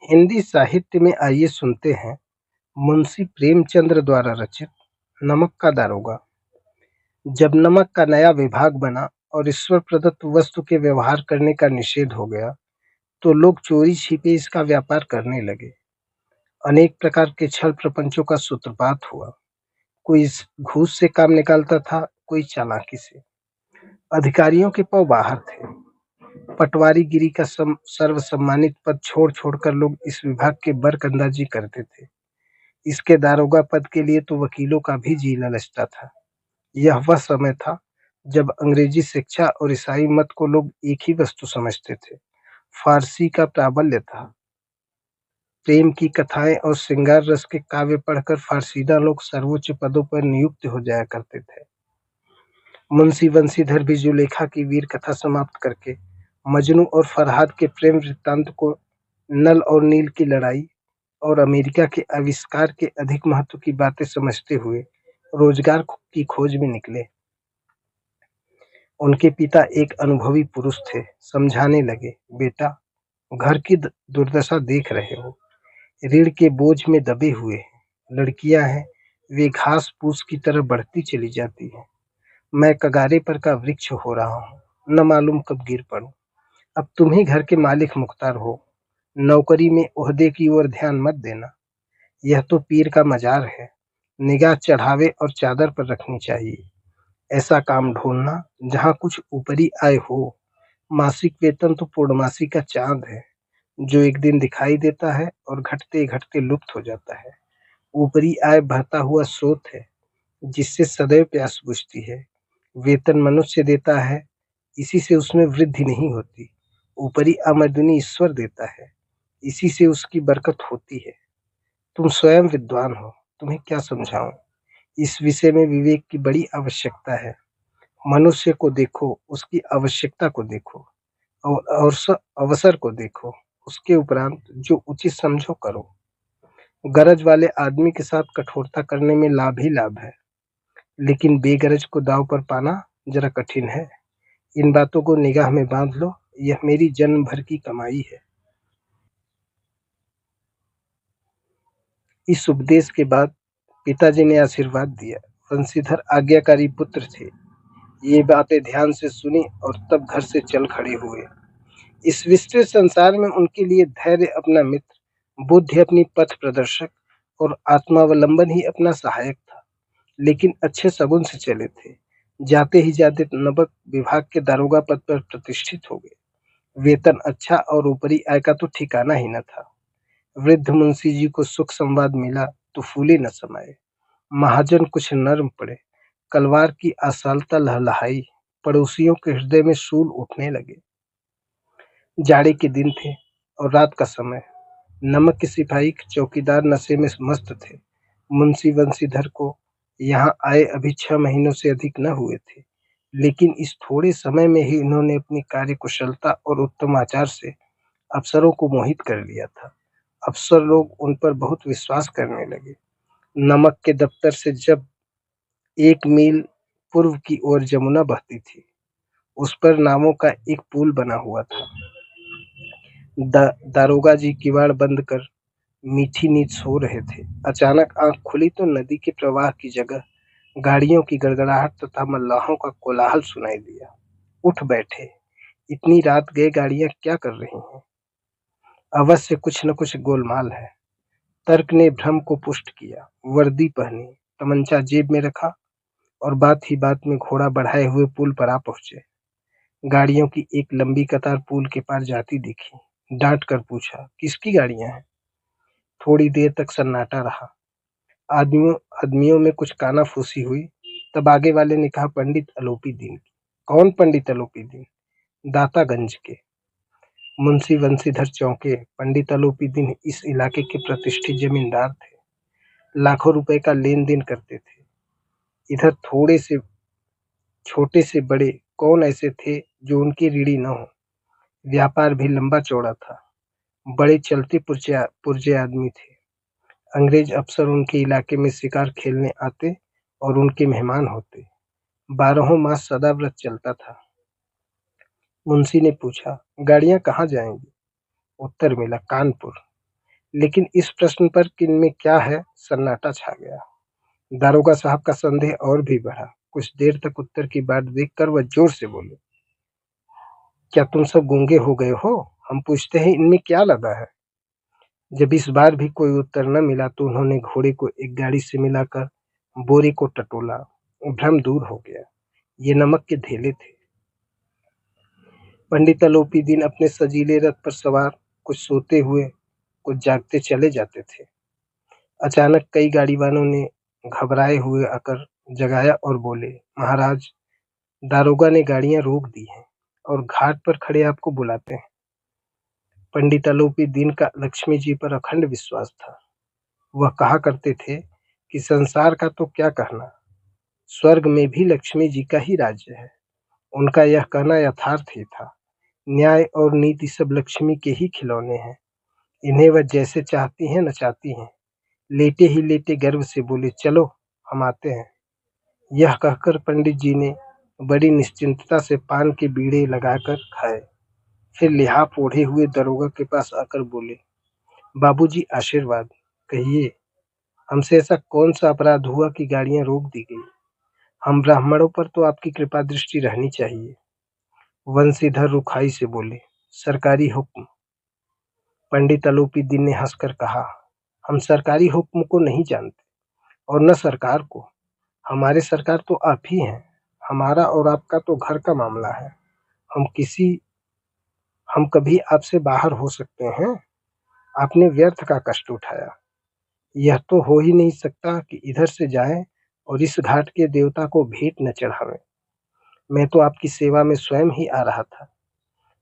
हिंदी साहित्य में आइए सुनते हैं मुंशी प्रेमचंद्र द्वारा रचित नमक का दारोगा। जब नमक का नया विभाग बना और ईश्वर प्रदत्त वस्तु के व्यवहार करने का निषेध हो गया, तो लोग चोरी छिपे इसका व्यापार करने लगे। अनेक प्रकार के छल प्रपंचों का सूत्रपात हुआ। कोई घूस से काम निकालता था, कोई चालाकी से। अधिकारियों के पांव बाहर थे। पटवारीगिरी का सर्वसम्मानित पद छोड़ छोड़कर लोग इस विभाग के बरकंदाजी करते थे। इसके दारोगा पद के लिए तो वकीलों का भी जी ललचता था। यह वह समय था जब अंग्रेजी शिक्षा और ईसाई मत को लोग एक ही वस्तु समझते थे। फारसी का प्राबल्य था। प्रेम की कथाएं और श्रृंगार रस के काव्य पढ़कर फारसीदा लोग सर्वोच्च पदों पर नियुक्त हो जाया करते थे। मुंशी बंशीधर भी जुलेखा की वीर कथा समाप्त करके मजनू और फरहाद के प्रेम वृत्तांत को नल और नील की लड़ाई और अमेरिका के आविष्कार के अधिक महत्व की बातें समझते हुए रोजगार की खोज में निकले। उनके पिता एक अनुभवी पुरुष थे। समझाने लगे, बेटा, घर की दुर्दशा देख रहे हो, ऋण के बोझ में दबे हुए हैं। लड़कियां हैं, वे घास फूस की तरह बढ़ती चली जाती हैं। मैं कगारे पर का वृक्ष हो रहा हूँ, न मालूम कब गिर पड़ूं। अब तुम ही घर के मालिक मुख्तार हो। नौकरी में ओहदे की ओर ध्यान मत देना। यह तो पीर का मजार है। निगाह चढ़ावे और चादर पर रखनी चाहिए। ऐसा काम ढूंढना जहाँ कुछ ऊपरी आय हो। मासिक वेतन तो पूर्णमासी का चांद है, जो एक दिन दिखाई देता है और घटते घटते लुप्त हो जाता है। ऊपरी आय बहता हुआ स्रोत है, जिससे सदैव प्यास बुझती है। वेतन मनुष्य देता है, इसी से उसमें वृद्धि नहीं होती। ऊपरी आमदनी ईश्वर देता है, इसी से उसकी बरकत होती है। तुम स्वयं विद्वान हो, तुम्हें क्या समझाऊं। इस विषय में विवेक की बड़ी आवश्यकता है। मनुष्य को देखो, उसकी आवश्यकता को देखो और अवसर को देखो। उसके उपरांत जो उचित समझो करो। गरज वाले आदमी के साथ कठोरता करने में लाभ ही लाभ है, लेकिन बेगरज को दांव पर पाना जरा कठिन है। इन बातों को निगाह में बांध लो, यह मेरी जन्म भर की कमाई है। इस उपदेश के बाद पिताजी ने आशीर्वाद दिया। वंशीधर आज्ञाकारी पुत्र थे। ये बातें ध्यान से सुनी और तब घर से चल खड़े हुए। इस विस्तृत संसार में उनके लिए धैर्य अपना मित्र, बुद्धि अपनी पथ प्रदर्शक और आत्मावलंबन ही अपना सहायक था। लेकिन अच्छे शगुन से चले थे। जाते ही जाते नमक विभाग के दारोगा पद पर प्रतिष्ठित हो गए। वेतन अच्छा और ऊपरी आय का तो ठिकाना ही न था। वृद्ध मुंशी जी को सुख संवाद मिला तो फूले न समाये। महाजन कुछ नर्म पड़े। कलवार की आशालता लहलहाई। पड़ोसियों के हृदय में शूल उठने लगे। जाड़े के दिन थे और रात का समय। नमक के सिपाही चौकीदार नशे में मस्त थे। मुंशी बंशीधर को यहाँ आए अभी 6 महीनों से अधिक न हुए थे, लेकिन इस थोड़े समय में ही इन्होंने अपनी कार्यकुशलता और उत्तम आचार से अफसरों को मोहित कर लिया था। अफसर लोग उन पर बहुत विश्वास करने लगे। नमक के दफ्तर से जब 1 मील पूर्व की ओर जमुना बहती थी, उस पर नावों का एक पुल बना हुआ था। दारोगा जी किवाड़ बंद कर मीठी नींद सो रहे थे। अचानक आंख खुली तो नदी के प्रवाह की जगह गाड़ियों की गड़गड़ाहट तथा मल्लाहों का कोलाहल सुनाई दिया। उठ बैठे। इतनी रात गए गाड़ियां क्या कर रही हैं? अवश्य कुछ न कुछ गोलमाल है। तर्क ने भ्रम को पुष्ट किया। वर्दी पहनी, तमंचा जेब में रखा और बात ही बात में घोड़ा बढ़ाए हुए पुल पर आ पहुंचे। गाड़ियों की एक लंबी कतार पुल के पार जाती दिखी। डांट कर पूछा, किसकी गाड़ियां हैं? थोड़ी देर तक सन्नाटा रहा। आदमियों आदमियों में कुछ कानाफूसी हुई। तब आगे वाले ने कहा, पंडित अलोपी दीन की। कौन पंडित अलोपी दीन? दातागंज के। मुंशी बंशीधर चौंके। पंडित अलोपी दीन इस इलाके के प्रतिष्ठित जमींदार थे। लाखों रुपए का लेन देन करते थे। इधर थोड़े से छोटे से बड़े कौन ऐसे थे जो उनके ऋणी न हो। व्यापार भी लंबा चौड़ा था। बड़े चलते पुर्जे आदमी थे। अंग्रेज अफसर उनके इलाके में शिकार खेलने आते और उनके मेहमान होते। 12 मास सदा व्रत चलता था। मुंशी ने पूछा, गाड़ियां कहाँ जाएंगी? उत्तर मिला, कानपुर। लेकिन इस प्रश्न पर कि इनमें क्या है, सन्नाटा छा गया। दारोगा साहब का संदेह और भी बढ़ा। कुछ देर तक उत्तर की बाट देखकर वह जोर से बोले, क्या तुम सब गूंगे हो गए हो? हम पूछते हैं इनमें क्या लदा है? जब इस बार भी कोई उत्तर न मिला तो उन्होंने घोड़े को एक गाड़ी से मिलाकर बोरे को टटोला। भ्रम दूर हो गया। ये नमक के ढेले थे। पंडित अलोपी दिन अपने सजीले रथ पर सवार, कुछ सोते हुए कुछ जागते चले जाते थे। अचानक कई गाड़ी वालों ने घबराए हुए आकर जगाया और बोले, महाराज, दारोगा ने गाड़ियां रोक दी हैं और घाट पर खड़े आपको बुलाते हैं। पंडित अलोपी दिन का लक्ष्मी जी पर अखंड विश्वास था। वह कहा करते थे कि संसार का तो क्या कहना, स्वर्ग में भी लक्ष्मी जी का ही राज्य है। उनका यह कहना यथार्थ ही था। न्याय और नीति सब लक्ष्मी के ही खिलौने हैं। इन्हें वह जैसे चाहती हैं नचाती हैं। लेटे ही लेटे गर्व से बोले, चलो हम आते हैं। यह कहकर पंडित जी ने बड़ी निश्चिंतता से पान के बीड़े लगाकर खाए। फिर लिहाफ ओढ़े हुए दरोगा के पास आकर बोले, बाबूजी आशीर्वाद, कहिए हमसे ऐसा कौन सा अपराध हुआ कि गाड़ियां रोक दी गई? हम ब्राह्मणों पर तो आपकी कृपा दृष्टि रहनी चाहिए। वंशीधर रुखाई से बोले, सरकारी हुक्म। पंडित अलोपी दिन ने हंसकर कहा, हम सरकारी हुक्म को नहीं जानते और न सरकार को। हमारे सरकार तो आप ही हैं। हमारा और आपका तो घर का मामला है। हम किसी हम कभी आपसे बाहर हो सकते हैं? आपने व्यर्थ का कष्ट उठाया। यह तो हो ही नहीं सकता कि इधर से जाएं और इस घाट के देवता को भेंट न चढ़ावें। मैं तो आपकी सेवा में स्वयं ही आ रहा था।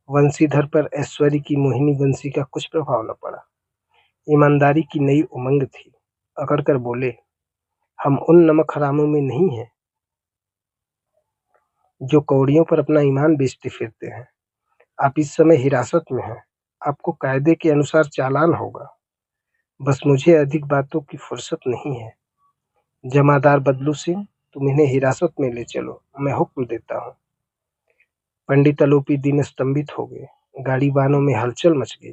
वंशीधर पर ऐश्वर्य की मोहिनी वंशी का कुछ प्रभाव न पड़ा। ईमानदारी की नई उमंग थी। अकड़कर बोले, हम उन नमक हरामों में नहीं हैं जो कौड़ियों पर अपना ईमान बेचते फिरते हैं। आप इस समय हिरासत में हैं। आपको कायदे के अनुसार चालान होगा। बस मुझे अधिक बातों की फुर्सत नहीं है। जमादार बदलू सिंह, तुम इन्हें हिरासत में ले चलो, मैं हुक्म देता हूँ। पंडित अलोपी दिन स्तंभित हो गए। गाड़ी वानों में हलचल मच गई।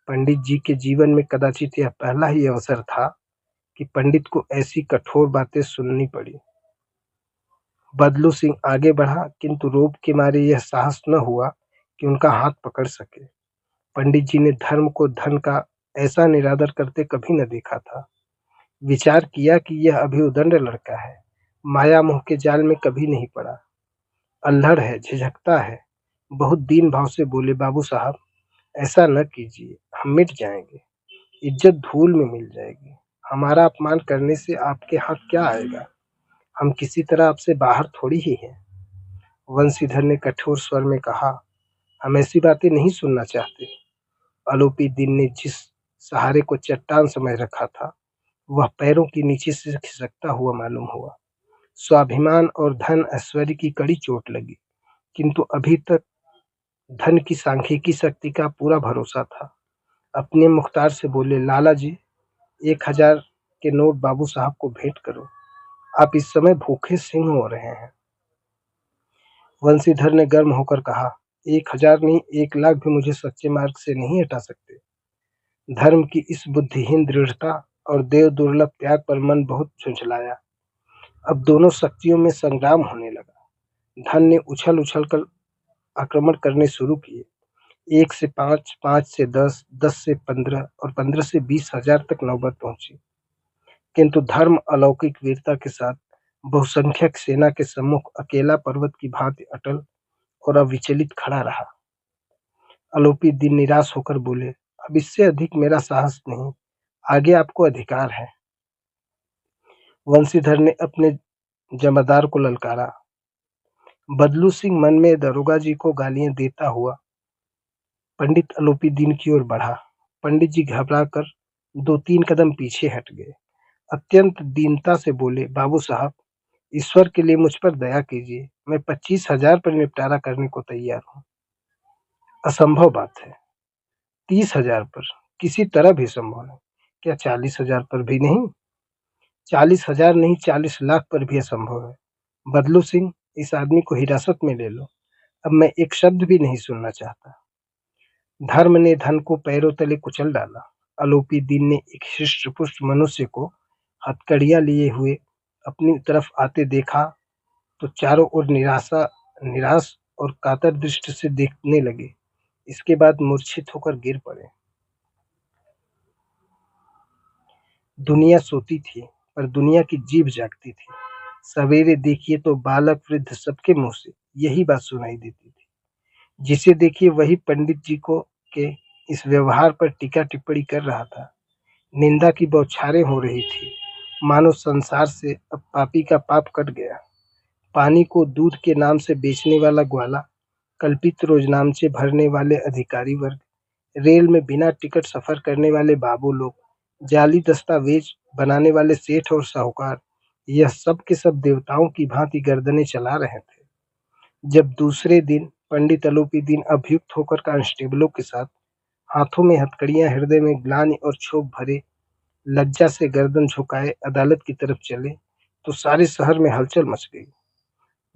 पंडित जी के जीवन में कदाचित यह पहला ही अवसर था कि पंडित को ऐसी कठोर बातें सुननी पड़ी। बदलू सिंह आगे बढ़ा, किंतु रोब के मारे यह साहस न हुआ कि उनका हाथ पकड़ सके। पंडित जी ने धर्म को धन का ऐसा निरादर करते कभी न देखा था। विचार किया कि यह अभी उदंड लड़का है, माया मोह के जाल में कभी नहीं पड़ा, अल्हड़ है, झिझकता है। बहुत दीन भाव से बोले, बाबू साहब, ऐसा न कीजिए, हम मिट जाएंगे, इज्जत धूल में मिल जाएगी। हमारा अपमान करने से आपके हाथ क्या आएगा? हम किसी तरह आपसे बाहर थोड़ी ही हैं। वंशीधर ने कठोर स्वर में कहा, हम ऐसी बातें नहीं सुनना चाहते। आलोपी दिन ने जिस सहारे को चट्टान समझ रखा था, वह पैरों के नीचे से खिसकता हुआ मालूम हुआ। स्वाभिमान और धन ऐश्वर्य की कड़ी चोट लगी, किंतु अभी तक धन की सांख्यिकी शक्ति का पूरा भरोसा था। अपने मुख्तार से बोले, लाला जी, 1000 के नोट बाबू साहब को भेंट करो। आप इस समय भूखे सिंह हो रहे हैं। वंशीधर ने गर्म होकर कहा, 1000 नहीं, 1,00,000 भी मुझे सच्चे मार्ग से नहीं हटा सकते। धर्म की इस बुद्धिहीन दृढ़ता और देव दुर्लभ त्याग पर मन बहुत झुंझलाया। अब दोनों शक्तियों में संग्राम होने लगा। धन ने उछल उछल कर आक्रमण करने शुरू किए। 1 से 5, 5 से 10, 10 से 15 और 15 से 20,000 तक नौबत पहुंची। किंतु धर्म अलौकिक वीरता के साथ बहुसंख्यक सेना के सम्मुख अकेला पर्वत की भांति अटल और अविचलित खड़ा रहा। आलोपी दिन निराश होकर बोले, अब इससे अधिक मेरा साहस नहीं, आगे आपको अधिकार है। वंशीधर ने अपने जमादार को ललकारा। बदलू सिंह मन में दरोगा जी को गालियां देता हुआ पंडित आलोपी दिन की ओर बढ़ा। पंडित जी घबरा कर 2-3 कदम पीछे हट गए। अत्यंत दीनता से बोले, बाबू साहब, ईश्वर के लिए मुझ पर दया कीजिए। मैं 25,000 पर निपटारा करने को तैयार हूँ। असंभव बात है। 30,000 पर किसी तरह भी संभव नहीं। क्या 40,000 पर भी नहीं? 40,000 नहीं, 40 लाख पर भी असंभव है। बदलू सिंह, इस आदमी को हिरासत में ले लो। अब मैं एक शब्द भी नहीं सुनना चाहता। धर्म ने धन को पैरों तले कुचल डाला। आलोपी दीन ने एक हृष्ट-पुष्ट मनुष्य को हथकड़ियाँ लिए हुए अपनी तरफ आते देखा तो चारों ओर निराश और कातर दृष्टि से देखने लगे। इसके बाद मूर्छित होकर गिर पड़े। दुनिया सोती थी, पर दुनिया की जीभ जागती थी। सवेरे देखिए तो बालक वृद्ध सबके मुंह से यही बात सुनाई देती थी। जिसे देखिए वही पंडित जी को के इस व्यवहार पर टीका टिप्पणी कर रहा था। निंदा की बौछारें हो रही थी, मानो संसार से अब पापी का पाप कट गया। पानी को दूध के नाम से बेचने वाला ग्वाला, कल्पित रोजनामचे भरने वाले अधिकारी वर्ग, रेल में बिना टिकट सफर करने वाले बाबू लोग, जाली दस्तावेज बनाने वाले सेठ और साहूकार, यह सब के सब देवताओं की भांति गर्दनें चला रहे थे। जब दूसरे दिन पंडित आलोपी दीन अभियुक्त होकर कांस्टेबलों के साथ हाथों में हथकड़ियां, हृदय में ग्लानि और क्षोभ भरे, लज्जा से गर्दन झुकाए अदालत की तरफ चले, तो सारे शहर में हलचल मच गई।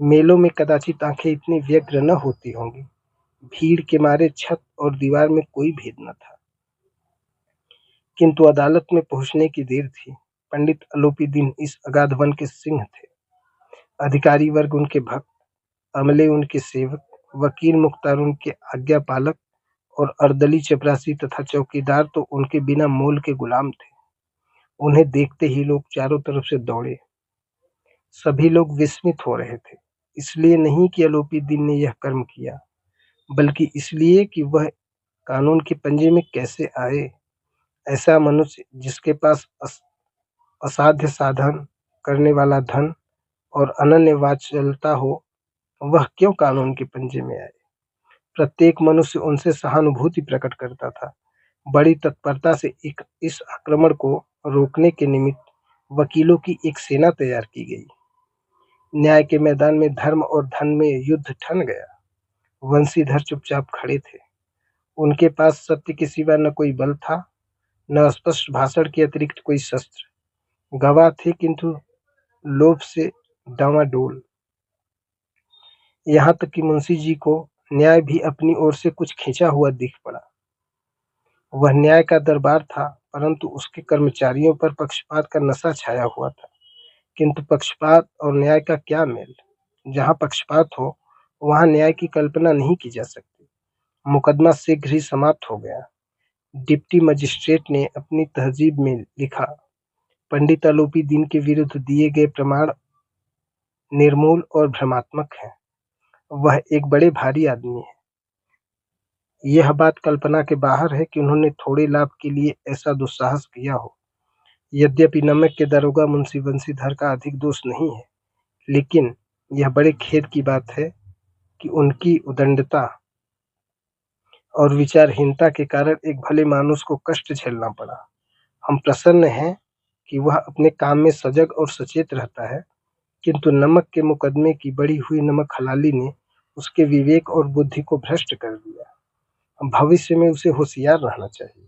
मेलों में कदाचित आंखें इतनी व्यग्र न होती होंगी। भीड़ के मारे छत और दीवार में कोई भेद न था। किंतु अदालत में पहुंचने की देर थी। पंडित आलोपी दीन इस अगाध वन के सिंह थे। अधिकारी वर्ग उनके भक्त, अमले उनके सेवक, वकील मुख्तार उनके आज्ञा पालक और अर्दली चपरासी तथा चौकीदार तो उनके बिना मोल के गुलाम थे। उन्हें देखते ही लोग चारों तरफ से दौड़े। सभी लोग विस्मित हो रहे थे, इसलिए नहीं कि आलोपी दीन ने यह कर्म किया, बल्कि इसलिए कि वह कानून के पंजे में कैसे आए। ऐसा मनुष्य जिसके पास असाध्य साधन करने वाला धन और अनन्य वात्सल्यता हो, वह क्यों कानून के पंजे में आए। प्रत्येक मनुष्य उनसे सहानुभूति प्रकट करता था। बड़ी तत्परता से इस आक्रमण को रोकने के निमित्त वकीलों की एक सेना तैयार की गई। न्याय के मैदान में धर्म और धन में युद्ध ठन गया। वंशीधर चुपचाप खड़े थे। उनके पास सत्य के सिवा न कोई बल था, न स्पष्ट भाषण के अतिरिक्त कोई शस्त्र। गवाह थे किंतु लोभ से डांवाडोल। यहाँ तक कि मुंशी जी को न्याय भी अपनी ओर से कुछ खींचा हुआ दिख पड़ा। वह न्याय का दरबार था, परंतु उसके कर्मचारियों पर पक्षपात का नशा छाया हुआ था। किंतु पक्षपात और न्याय का क्या मेल। जहाँ पक्षपात हो, वहाँ न्याय की कल्पना नहीं की जा सकती। मुकदमा शीघ्र ही समाप्त हो गया। डिप्टी मजिस्ट्रेट ने अपनी तहजीब में लिखा, पंडित आलोपी दीन के विरुद्ध दिए गए प्रमाण निर्मूल और भ्रमात्मक हैं। वह एक बड़े भारी आदमी है। यह बात कल्पना के बाहर है कि उन्होंने थोड़े लाभ के लिए ऐसा दुस्साहस किया हो। यद्यपि नमक के दारोगा मुंशी वंशीधर का अधिक दोष नहीं है, लेकिन यह बड़े खेद की बात है कि उनकी उदंडता और विचारहीनता के कारण एक भले मानुस को कष्ट झेलना पड़ा। हम प्रसन्न हैं कि वह अपने काम में सजग और सचेत रहता है, किंतु नमक के मुकदमे की बढ़ी हुई नमक हलाली ने उसके विवेक और बुद्धि को भ्रष्ट कर दिया। भविष्य में उसे होशियार रहना चाहिए।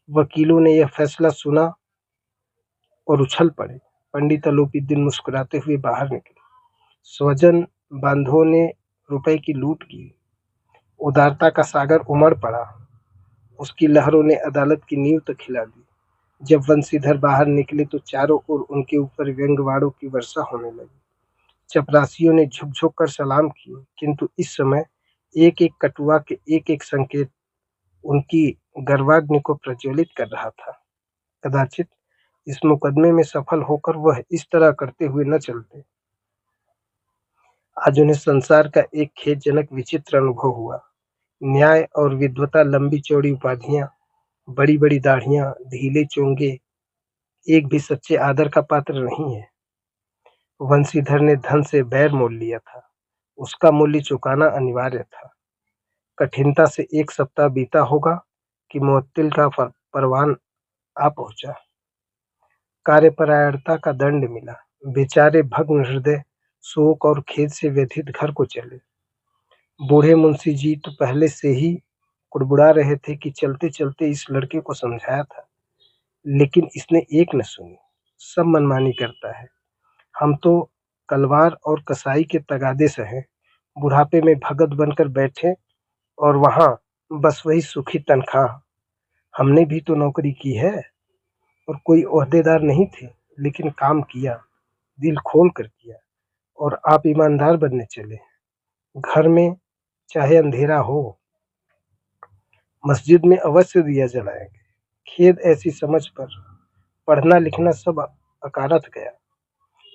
वकीलों ने यह फैसला सुना और उछल पड़े। पंडित आलोपी दीन मुस्कुराते हुए बाहर निकले। स्वजन बांधवों ने रुपए की लूट की। उदारता का सागर उमड़ पड़ा। उसकी लहरों ने अदालत की नींव तक हिला दी। जब वंशीधर बाहर निकले तो चारों ओर उनके ऊपर व्यंग्यवाणों की वर्षा होने लगी। चपरासियों ने झुक झुक कर सलाम किए, किंतु इस समय एक एक कटुआ के एक एक संकेत उनकी गर्वाग्नि को प्रज्वलित कर रहा था। कदाचित इस मुकदमे में सफल होकर वह इस तरह करते हुए न चलते। आज उन्हें संसार का एक खेदजनक विचित्र अनुभव हुआ। न्याय और विद्वता, लंबी चौड़ी उपाधियां, बड़ी बड़ी दाढ़ियां, ढीले चोंगे, एक भी सच्चे आदर का पात्र नहीं है। वंशीधर ने धन से बैर मोल लिया था। उसका मूल्य चुकाना अनिवार्य था। कठिनता से 1 सप्ताह बीता होगा कि मुअत्तिल का परवान आ पहुंचा। कार्यपरायणता का दंड मिला। बेचारे भग्न हृदय, शोक और खेद से व्यथित घर को चले। बूढ़े मुंशी जी तो पहले से ही कुड़बुड़ा रहे थे कि चलते चलते इस लड़के को समझाया था, लेकिन इसने एक न सुनी। सब मनमानी करता है। हम तो कलवार और कसाई के तगादे सहे, बुढ़ापे में भगत बनकर बैठे और वहां बस वही सुखी तनख्वाह। हमने भी तो नौकरी की है और कोई ओहदेदार नहीं थे, लेकिन काम किया, दिल खोल कर किया। और आप ईमानदार बनने चले। घर में चाहे अंधेरा हो, मस्जिद में अवश्य दिया जलाएंगे। खेद ऐसी समझ पर पढ़ना लिखना सब अकारथ गया।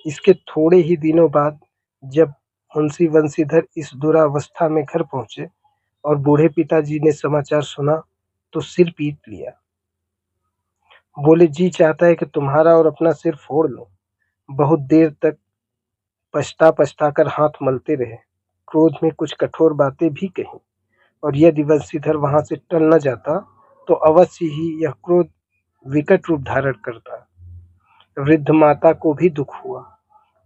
इसके थोड़े ही दिनों बाद जब मुंशी बंशीधर इस दुरावस्था में घर पहुंचे और बूढ़े पिताजी ने समाचार सुना तो सिर पीट लिया। बोले, जी चाहता है कि तुम्हारा और अपना सिर फोड़ लो। बहुत देर तक पछता पछता कर हाथ मलते रहे। क्रोध में कुछ कठोर बातें भी कही, और यदि बंशीधर वहां से टल न जाता तो अवश्य ही यह क्रोध विकट रूप धारण करता। वृद्ध माता को भी दुख हुआ।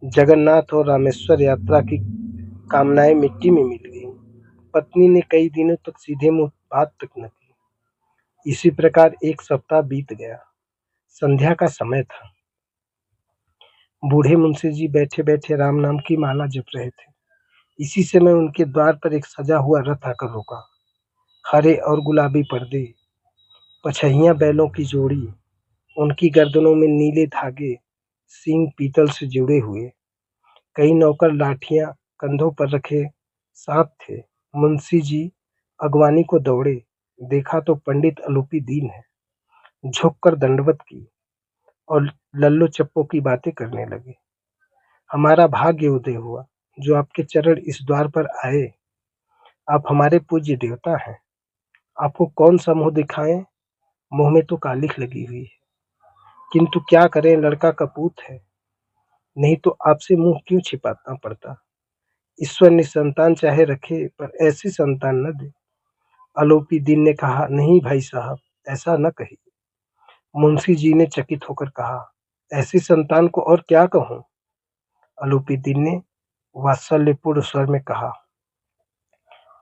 जगन्नाथ और रामेश्वर यात्रा की कामनाएं मिट्टी में मिल गईं। पत्नी ने कई दिनों तक सीधे मुंह बात तक न की। इसी प्रकार एक सप्ताह बीत गया। संध्या का समय था। बूढ़े मुंशी जी बैठे बैठे राम नाम की माला जप रहे थे। इसी समय उनके द्वार पर एक सजा हुआ रथ आकर रुका। हरे और गुलाबी पर्दे, पछहिया बैलों की जोड़ी, उनकी गर्दनों में नीले धागे, सींग पीतल से जुड़े हुए। कई नौकर लाठियां कंधों पर रखे साथ थे। मुंशी जी अगवानी को दौड़े। देखा तो पंडित अलूपी दीन है। झुककर दंडवत की और लल्लो चप्पो की बातें करने लगे। हमारा भाग्य उदय हुआ जो आपके चरण इस द्वार पर आए। आप हमारे पूज्य देवता हैं। आपको कौन सा मुंह दिखाएं? मुंह में तो कालिख लगी हुई है, किंतु क्या करें, लड़का कपूत है। नहीं तो आपसे मुंह क्यों छिपाना पड़ता। ईश्वर निसंतान चाहे रखे, पर ऐसी संतान न दे। आलोपी दीन ने कहा, नहीं भाई साहब, ऐसा न कहिए। मुंशी जी ने चकित होकर कहा, ऐसी संतान को और क्या कहूं। आलोपी दीन ने वात्सल्यपूर्ण स्वर में कहा,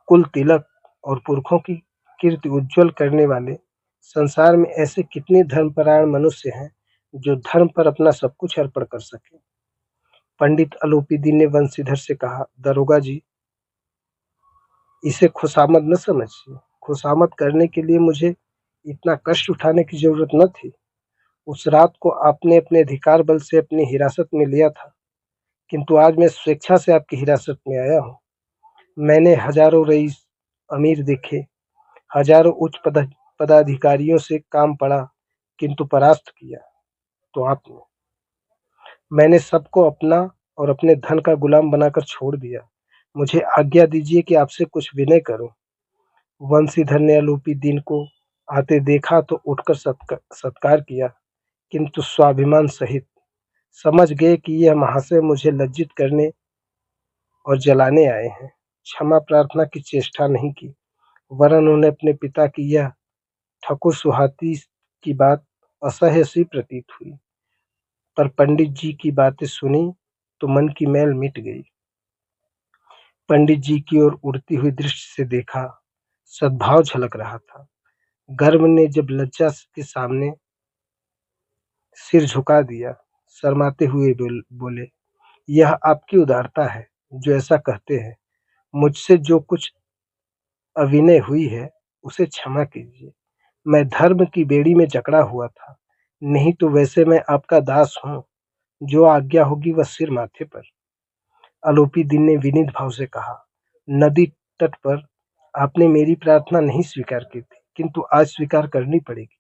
कुल तिलक और पुरखों की कीर्ति उज्जवल करने वाले संसार में ऐसे कितने धर्मपरायण मनुष्य हैं जो धर्म पर अपना सब कुछ अर्पण कर सके। पंडित आलोपी दीन ने बंशीधर से कहा, दरोगा जी, इसे खुशामद न समझिए। खुशामद करने के लिए मुझे इतना कष्ट उठाने की जरूरत न थी। उस रात को आपने अपने अधिकार बल से अपनी हिरासत में लिया था, किंतु आज मैं स्वेच्छा से आपकी हिरासत में आया हूँ। मैंने हजारों रईस अमीर देखे, हजारों उच्च पदाधिकारियों से काम पड़ा, किंतु परास्त किया तो आपने। मैंने सबको अपना और अपने धन का गुलाम बनाकर छोड़ दिया। मुझे आज्ञा दीजिए कि आपसे कुछ विनय करूं। वंशीधर ने आलोपी दीन को आते देखा तो उठकर सत्कार किया, किंतु स्वाभिमान सहित। समझ गए कि यह महाशय मुझे लज्जित करने और जलाने आए हैं। क्षमा प्रार्थना की चेष्टा नहीं की, वरन उन्हें अपने पिता की यह ठकुर सुहाती की बात असह्य सी प्रतीत हुई। पर पंडित जी की बातें सुनी तो मन की मैल मिट गई। पंडित जी की ओर उड़ती हुई दृष्टि से देखा, सद्भाव झलक रहा था। गर्व ने जब लज्जा के सामने सिर झुका दिया, शर्माते हुए बोले, यह आपकी उदारता है जो ऐसा कहते हैं। मुझसे जो कुछ अविनय हुई है उसे क्षमा कीजिए। मैं धर्म की बेड़ी में जकड़ा हुआ था, नहीं तो वैसे मैं आपका दास हूँ। जो आज्ञा होगी वह सिर माथे पर। आलोपी दीन ने विनीत भाव से कहा, नदी तट पर आपने मेरी प्रार्थना नहीं स्वीकार की थी, किंतु आज स्वीकार करनी पड़ेगी।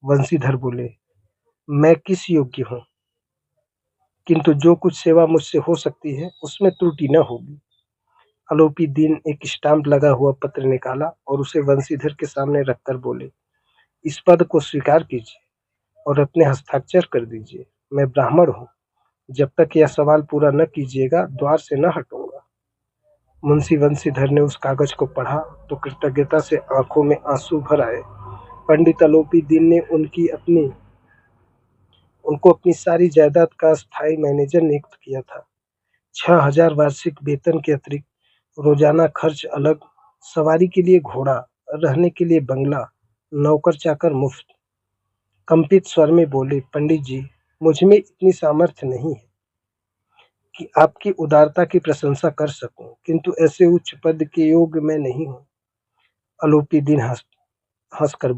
वंशीधर बोले, मैं किस योग्य हूँ, किंतु जो कुछ सेवा मुझसे हो सकती है उसमें त्रुटि न होगी। आलोपी दीन एक स्टाम्प लगा हुआ पत्र निकाला और उसे वंशीधर के सामने रखकर बोले, इस पद को स्वीकार कीजिए और अपने हस्ताक्षर कर दीजिए। मैं ब्राह्मण हूँ। जब तक यह सवाल पूरा न कीजिएगा द्वार से न हटूंगा। मुंशी बंशीधर ने उस कागज को पढ़ा तो कृतज्ञता से आंखों में आंसू भर आए। पंडित आलोपी दीन ने उनको अपनी सारी जायदाद का स्थायी मैनेजर नियुक्त किया था। 6,000 वार्षिक वेतन के अतिरिक्त रोजाना खर्च अलग, सवारी के लिए घोड़ा, रहने के लिए बंगला, नौकर चाकर मुफ्त। कंपित स्वर में बोले, पंडित जी, मुझ में इतनी सामर्थ्य नहीं है कि आपकी उदारता की प्रशंसा कर सकूं, किंतु ऐसे उच्च पद के योग्य मैं नहीं हूं। आलोपी दिन हंस हंस कर